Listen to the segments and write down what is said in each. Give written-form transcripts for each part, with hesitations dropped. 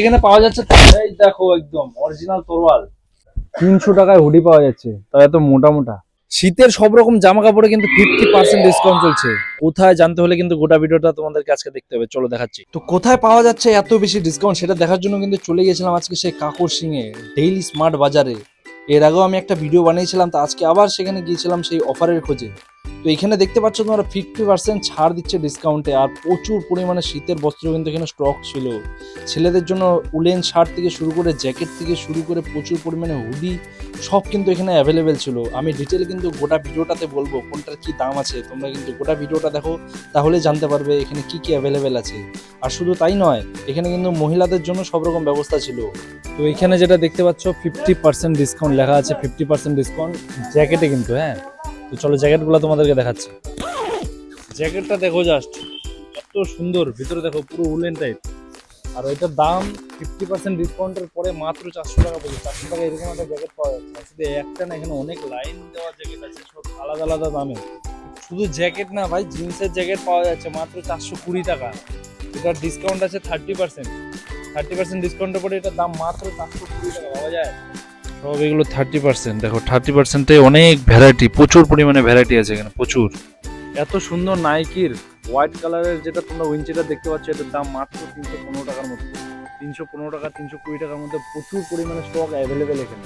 এখানে পাওয়া যাচ্ছে, এই দেখো একদম অরিজিনাল তরোয়াল 300 টাকায় হুডি পাওয়া যাচ্ছে, তাই এত মোটা মোটা। শীতের সব রকম জামা কাপড়ে কিন্তু 50% ডিসকাউন্ট চলছে। কোথায় জানতে হলে কিন্তু গোটা ভিডিওটা তোমাদেরকে আজকে দেখতে হবে, চলো দেখাচ্ছি। তো কোথায় পাওয়া যাচ্ছে এত বেশি ডিসকাউন্ট সেটা দেখার জন্য কিন্তু চলে গেছিলাম আজকে সেই কাকর সিংয়ে ডেইলি স্মার্ট বাজারে। এর আগেও আমি একটা ভিডিও বানিয়েছিলাম, তো আজকে আবার সেখানে গিয়েছিলাম সেই অফারের খোঁজে। তো এখানে দেখতে পাচ্ছ তোমরা 50% ছাড় দিচ্ছে ডিসকাউন্টে, আর প্রচুর পরিমাণে শীতের বস্ত্র কিন্তু এখানে স্টক ছিল। ছেলেদের জন্য উলেন শার্ট থেকে শুরু করে জ্যাকেট থেকে শুরু করে প্রচুর পরিমাণে হুডি সব কিন্তু এখানে অ্যাভেলেবেল ছিল। আমি ডিটেল কিন্তু গোটা ভিডিওটাতে বলবো কোনটার কি দাম আছে, তোমরা কিন্তু গোটা ভিডিওটা দেখো, তাহলে জানতে পারবে এখানে কি কি অ্যাভেলেবেল আছে। আর শুধু তাই নয়, এখানে কিন্তু মহিলাদের জন্য সব রকম ব্যবস্থা ছিল। তো এখানে যেটা দেখতে পাচ্ছ 50% ডিসকাউন্ট লেখা আছে, 50% ডিসকাউন্ট জ্যাকেটে কিন্তু। হ্যাঁ, তো চলো জ্যাকেটগুলো তোমাদেরকে দেখাচ্ছি। জ্যাকেটটা দেখো জাস্ট, এত সুন্দর, ভিতরে দেখো পুরো উলেন টাইপ। আর এটার দাম 50% ডিসকাউন্টের পরে মাত্র 400 টাকা পড়বে। 400 টাকা এরকম একটা জ্যাকেট পাওয়া যাচ্ছে। শুধু একটা না, এখানে অনেক লাইন দেওয়া জ্যাকেট আছে, সব আলাদা আলাদা দামে। শুধু জ্যাকেট না ভাই, জিন্সের জ্যাকেট পাওয়া যাচ্ছে মাত্র 420 টাকা। এটার ডিসকাউন্ট আছে 30%। 30% ডিসকাউন্টের পরে এটার দাম মাত্র 420 টাকা পাওয়া যায়। সব এগুলো 30%। দেখো 30%-এ অনেক ভ্যারাইটি, প্রচুর পরিমাণে ভ্যারাইটি আছে এখানে, প্রচুর। এত সুন্দর নাইকির হোয়াইট কালারের যেটা তোমরা উইঞ্চিটা দেখতে পাচ্ছ, এটার দাম মাত্র 315 টাকার মতো। 315 টাকা, 320 টাকার মধ্যে প্রচুর পরিমাণে স্টক অ্যাভেলেবেল এখানে।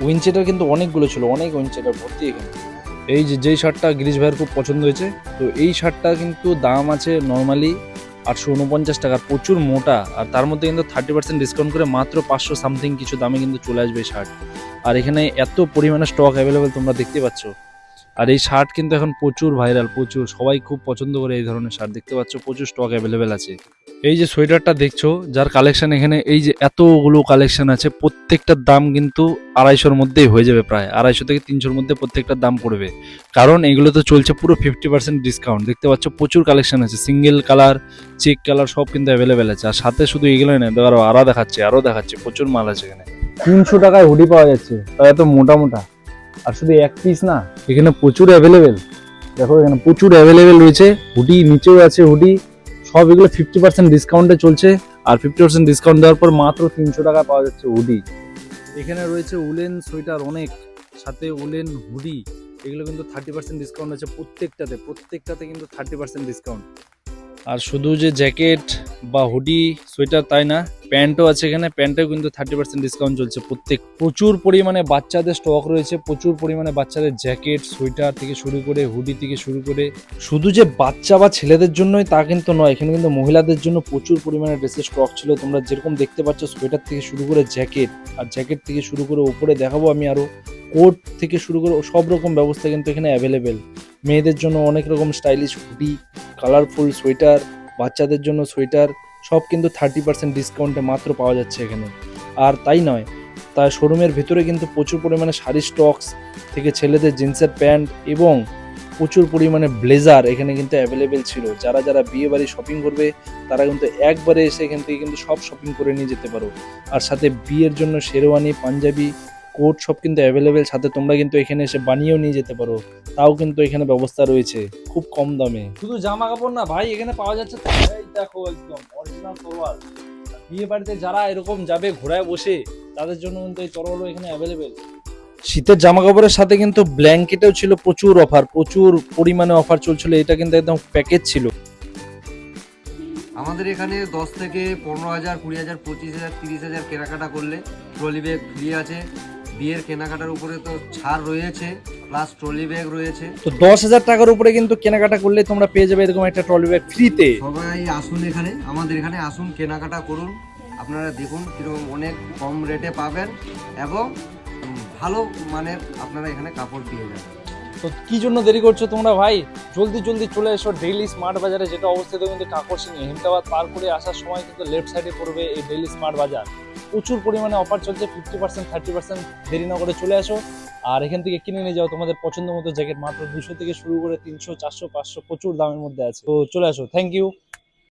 উইঞ্চিটার কিন্তু অনেকগুলো ছিল, অনেক উইঞ্চিটার ভর্তি এখানে। এই যেই শার্টটা গিরিশ ভাইয়ের খুব পছন্দ হয়েছে, তো এই শার্টটা কিন্তু দাম আছে নর্মালি 849 টাকার, প্রচুর মোটা। আর তার মধ্যে কিন্তু 30% ডিসকাউন্ট করে মাত্র 500 সামথিং কিছু দামে কিন্তু চলে আসবে এই শার্ট। আর এখানে এত পরিমাণে স্টক অ্যাভেলেবেল তোমরা দেখতে পাচ্ছ। আর এই শার্ট কিন্তু এখন প্রচুর ভাইরাল, প্রচুর, সবাই খুব পছন্দ করে এই ধরনের শার্ট। দেখতে পাচ্ছ প্রচুর স্টক অ্যাভেলেবেল আছে। এই যে সোয়েটারটা দেখছো, যার কালেকশন এখানে এই যে এতগুলো কালেকশন আছে, প্রত্যেকটার দাম কিন্তু 250-র মধ্যেই হয়ে যাবে, প্রায় 250 থেকে 300-র মধ্যে প্রত্যেকটার দাম পড়বে। কারণ এগুলো তো চলছে পুরো 50% ডিসকাউন্ট। দেখতে পাচ্ছ প্রচুর কালেকশন আছে, সিঙ্গেল কালার, চেক কালার সব কিন্তু অ্যাভেলেবেল আছে। আর সাথে শুধু এগুলোই না, দেখো আরো দেখাচ্ছে, প্রচুর মাল আছে এখানে। 300 টাকায় হুডি পাওয়া যাচ্ছে, তাই এত মোটা মোটা। আর শুধু এক পিস না, এখানে প্রচুর অ্যাভেলেবেল। দেখো এখানে প্রচুর অ্যাভেলেবেল রয়েছে, হুডি নিচেও আছে হুডি। সব এগুলো 50% ডিসকাউন্টে চলছে। আর 50% ডিসকাউন্ট দেওয়ার পর মাত্র 300 টাকা পাওয়া যাচ্ছে হুডি। এখানে রয়েছে উলেন সোয়েটার অনেক, সাথে উলেন হুডি। এগুলো কিন্তু 30% ডিসকাউন্ট আছে প্রত্যেকটাতে কিন্তু 30% ডিসকাউন্ট। আর শুধু যে জ্যাকেট বা হুডি সোয়েটার তাই না, প্যান্টও আছে এখানে, প্যান্টেও কিন্তু 30% ডিসকাউন্ট চলছে। প্রচুর পরিমাণে বাচ্চাদের স্টক রয়েছে, প্রচুর পরিমাণে বাচ্চাদের জ্যাকেট সোয়েটার থেকে শুরু করে হুডি থেকে শুরু করে। শুধু যে বাচ্চা বা ছেলেদের জন্যই তা কিন্তু নয়, এখানে কিন্তু মহিলাদের জন্য প্রচুর পরিমাণে ড্রেসের স্টক ছিল। তোমরা যেরকম দেখতে পাচ্ছ, সোয়েটার থেকে শুরু করে জ্যাকেট, আর জ্যাকেট থেকে শুরু করে উপরে দেখাবো আমি আরো কোট থেকে শুরু করে সব রকম ব্যবস্থা কিন্তু এখানে অ্যাভেলেবেল। মেয়েদের জন্য অনেক রকম স্টাইলিশ হুডি, কালারফুল সোয়েটার, বাচ্চাদের জন্য সোয়েটার, সব কিন্তু 30% ডিসকাউন্টে মাত্র পাওয়া যাচ্ছে এখানে। আর তাই নয়, তার শোরুমের ভিতরে কিন্তু প্রচুর পরিমাণে শাড়ি স্টকস থেকে ছেলেদের জিন্সের প্যান্ট এবং প্রচুর পরিমাণে ব্লেজার এখানে কিন্তু অ্যাভেলেবেল ছিল। যারা বিয়ে বাড়ি শপিং করবে, তারা কিন্তু একবারে এসে এখান থেকে কিন্তু সব শপিং করে নিয়ে যেতে পারো। আর সাথে বিয়ের জন্য শেরওয়ানি, পাঞ্জাবি, কোট সব কিন্তু অ্যাভেলেবেল। সাথে তোমরা কিন্তু এখানে এসে বানিয়েও নিয়ে যেতে পারো, তাও কিন্তু এখানে ব্যবস্থা রয়েছে খুব কম দামে। শুধু জামা কাপড় না ভাই, এখানে পাওয়া যাচ্ছে, এই দেখো একদম অরিজিনাল তরোয়াল। বিয়ে বাড়িতে যারা এরকম যাবে ঘোড়ায় বসে, তাদের জন্য কিন্তু এই তরোয়ালও এখানে অ্যাভেলেবেল। শীতের জামা কাপড়ের সাথে কিন্তু ব্ল্যাঙ্কেটেও ছিল প্রচুর অফার, প্রচুর পরিমাণে অফার চলছিল। এটা কিন্তু একদম প্যাকেজ ছিল। আমাদের এখানে 10 থেকে 15,000, 20,000, 25,000, 30,000 কেনাকাটা করলে ট্রলি ব্যাগ ফ্রি আছে। বিয়ের কেনাকাটার উপরে তো ছাড় রয়েছে, প্লাস ট্রলি ব্যাগ রয়েছে। তো 10,000 টাকার উপরে কিন্তু কেনাকাটা করলে তোমরা পেয়ে যাবে এরকম একটা ট্রলি ব্যাগ ফ্রিতে। সবাই আসুন এখানে, আমাদের এখানে আসুন, কেনাকাটা করুন। আপনারা দেখুন কিরকম অনেক কম রেটে পাবেন এবং ভালো মানের আপনারা এখানে কাপড় পেয়ে যাবেন। তো কি জন্য দেরি করছো তোমরা ভাই, জলদি চলে এসো ডেইলি স্মার্ট বাজারে, যেটা অবস্থিত কিন্তু কাকরসিংহে। হেমতাবাদ পার করে আসার সময় কিন্তু লেফট সাইডে পড়বে এই ডেইলি স্মার্ট বাজার। প্রচুর পরিমাণে অফার চলছে, 50%, 30%। দেরি না করে চলে আসো আর এখান থেকে কিনে নিয়ে যাও তোমাদের পছন্দ মতো জ্যাকেট। মাত্র 200 থেকে শুরু করে 300, 400, 500 প্রচুর দামের মধ্যে আছে। তো চলে আসো, থ্যাংক ইউ।